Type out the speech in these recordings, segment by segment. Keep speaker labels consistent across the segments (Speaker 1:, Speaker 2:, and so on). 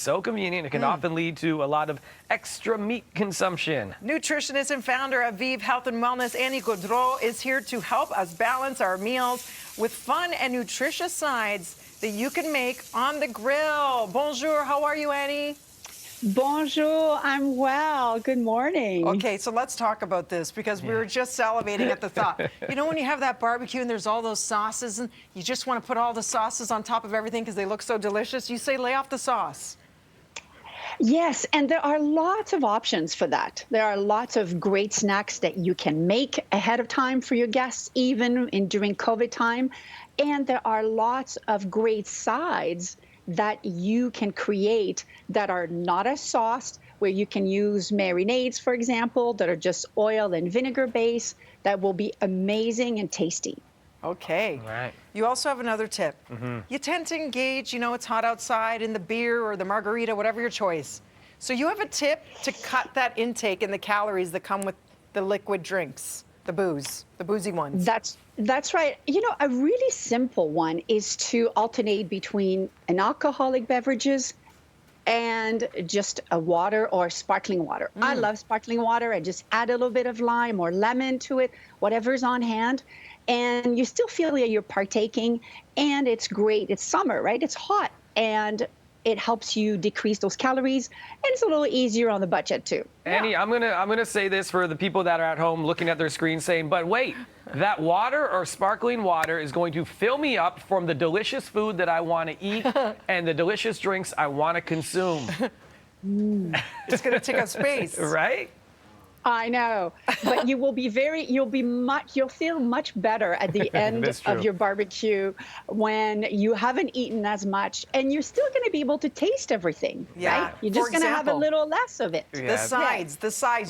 Speaker 1: So convenient, it can often lead to a lot of extra meat consumption.
Speaker 2: Nutritionist and founder of Vive Health and Wellness, Annie Gaudreau, is here to help us balance our meals with fun and nutritious sides that you can make on the grill. Bonjour, how are you, Annie?
Speaker 3: Bonjour, I'm well. Good morning.
Speaker 2: Okay, so let's talk about this because we were just salivating at the thought. You know when you have that barbecue and there's all those sauces and you just want to put all the sauces on top of everything because they look so delicious, you say lay off the sauce.
Speaker 3: Yes, and there are lots of options for that. There are lots of great snacks that you can make ahead of time for your guests, even during COVID time. And there are lots of great sides that you can create that are not as sauced, where you can use marinades, for example, that are just oil and vinegar based, that will be amazing and tasty.
Speaker 2: Okay.
Speaker 1: Right.
Speaker 2: You also have another tip. You tend to engage, it's hot outside, in the beer or the margarita, whatever your choice. So you have a tip to cut that intake and the calories that come with the liquid drinks, the boozy ones.
Speaker 3: That's right. A really simple one is to alternate between an alcoholic beverages and just a water or sparkling water. I love sparkling water. I just add a little bit of lime or lemon to it, whatever's on hand. And you still feel that you're partaking, and it's great. It's summer, right? It's hot, and it helps you decrease those calories, and it's a little easier on the budget too.
Speaker 1: Annie, I'm gonna say this for the people that are at home looking at their screen saying, but wait, that water or sparkling water is going to fill me up from the delicious food that I want to eat and the delicious drinks I want to consume.
Speaker 2: It's going to take up space.
Speaker 1: Right?
Speaker 3: I know, but you'll feel much better at the end of your barbecue when you haven't eaten as much, and you're still going to be able to taste everything, right? You're just going to have a little less of it.
Speaker 2: The sides.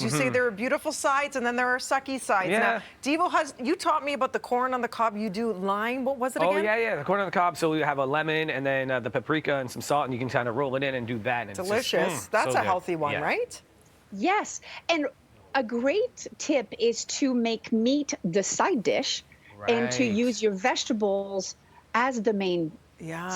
Speaker 2: You say there are beautiful sides, and then there are sucky sides. Now, Devo, you taught me about the corn on the cob. You do lime. What was it again?
Speaker 1: Oh, yeah, the corn on the cob. So you have a lemon and then the paprika and some salt, and you can kind of roll it in and do that. And
Speaker 2: delicious.
Speaker 1: It's just,
Speaker 2: That's
Speaker 1: so
Speaker 2: a
Speaker 1: good.
Speaker 2: healthy one, right?
Speaker 3: Yes, and a great tip is to make meat the side dish and to use your vegetables as the main.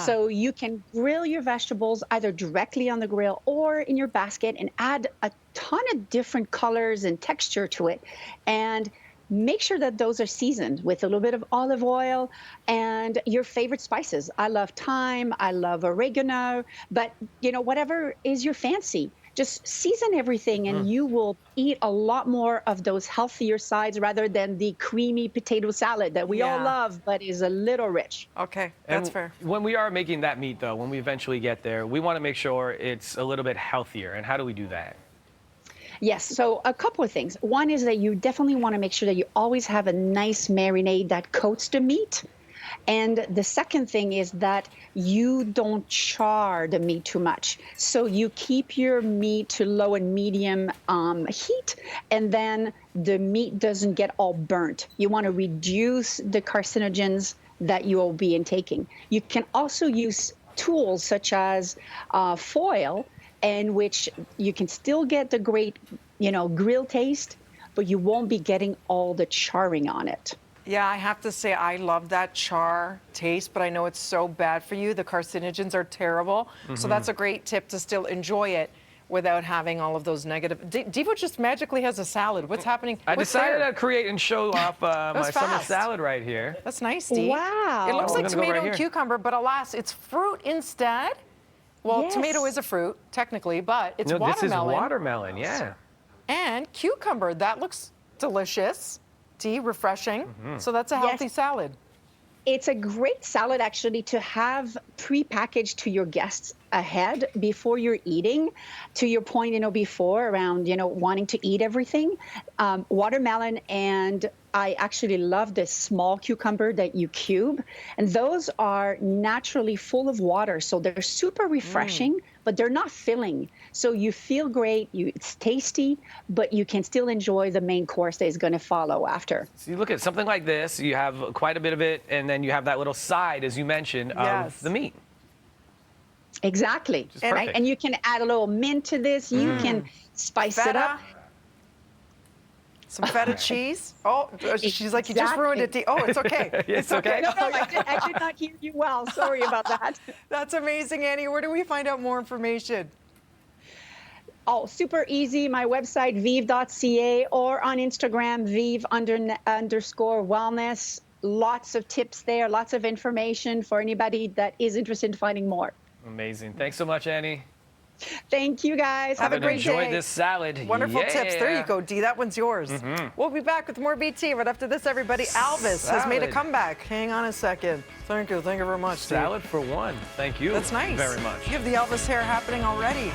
Speaker 3: So you can grill your vegetables either directly on the grill or in your basket and add a ton of different colors and texture to it. And make sure that those are seasoned with a little bit of olive oil and your favorite spices. I love thyme, I love oregano, but whatever is your fancy. Just season everything, and you will eat a lot more of those healthier sides rather than the creamy potato salad that we all love, but is a little rich.
Speaker 2: Okay, that's fair.
Speaker 1: When we are making that meat, though, when we eventually get there, we want to make sure it's a little bit healthier. And how do we do that?
Speaker 3: Yes, so a couple of things. One is that you definitely want to make sure that you always have a nice marinade that coats the meat. And the second thing is that you don't char the meat too much. So you keep your meat to low and medium heat, and then the meat doesn't get all burnt. You want to reduce the carcinogens that you will be intaking. You can also use tools such as foil, in which you can still get the great, grill taste, but you won't be getting all the charring on it.
Speaker 2: Yeah, I have to say I love that char taste, but I know it's so bad for you. The carcinogens are terrible. So that's a great tip to still enjoy it without having all of those negative. Devo just magically has a salad. What's happening?
Speaker 1: I decided to create and show off my summer salad right here.
Speaker 2: That's nice, Dee.
Speaker 3: Wow.
Speaker 2: It looks like tomato and cucumber, but alas, it's fruit instead. Well, tomato is a fruit, technically, but it's watermelon.
Speaker 1: This is watermelon, yeah.
Speaker 2: And cucumber. That looks delicious. Refreshing. So that's a healthy salad.
Speaker 3: It's a great salad, actually, to have pre-packaged to your guests ahead before you're eating. To your point, before around, wanting to eat everything. Watermelon, and I actually love the small cucumber that you cube. And those are naturally full of water, so they're super refreshing, but they're not filling. So you feel great, it's tasty, but you can still enjoy the main course that is going to follow after.
Speaker 1: So you look at something like this, you have quite a bit of it, and then you have that little side, as you mentioned, of the meat.
Speaker 3: Exactly. Right? And you can add a little mint to this. You can spice it up.
Speaker 2: Some feta cheese. Oh, she's like, you just ruined it.
Speaker 3: Exactly.
Speaker 2: Oh, it's okay.
Speaker 1: It's okay.
Speaker 3: No, I did not hear you well. Sorry about that.
Speaker 2: That's amazing, Annie. Where do we find out more information?
Speaker 3: Oh, super easy. My website, vive.ca, or on Instagram, vive_wellness. Lots of tips there, lots of information for anybody that is interested in finding more.
Speaker 1: Amazing. Thanks so much, Annie.
Speaker 3: Thank you, guys. Have a great
Speaker 1: Enjoy
Speaker 3: day.
Speaker 1: this salad.
Speaker 2: Wonderful
Speaker 1: Yeah.
Speaker 2: tips. There you go, Dee. That one's yours. We'll be back with more BT right after this, everybody. Alvis has made a
Speaker 1: Salad.
Speaker 2: comeback. Hang on a second. Thank you. Thank you very much, Steve.
Speaker 1: Salad for one. Thank you.
Speaker 2: That's nice.
Speaker 1: Very much.
Speaker 2: You have the Elvis hair happening already.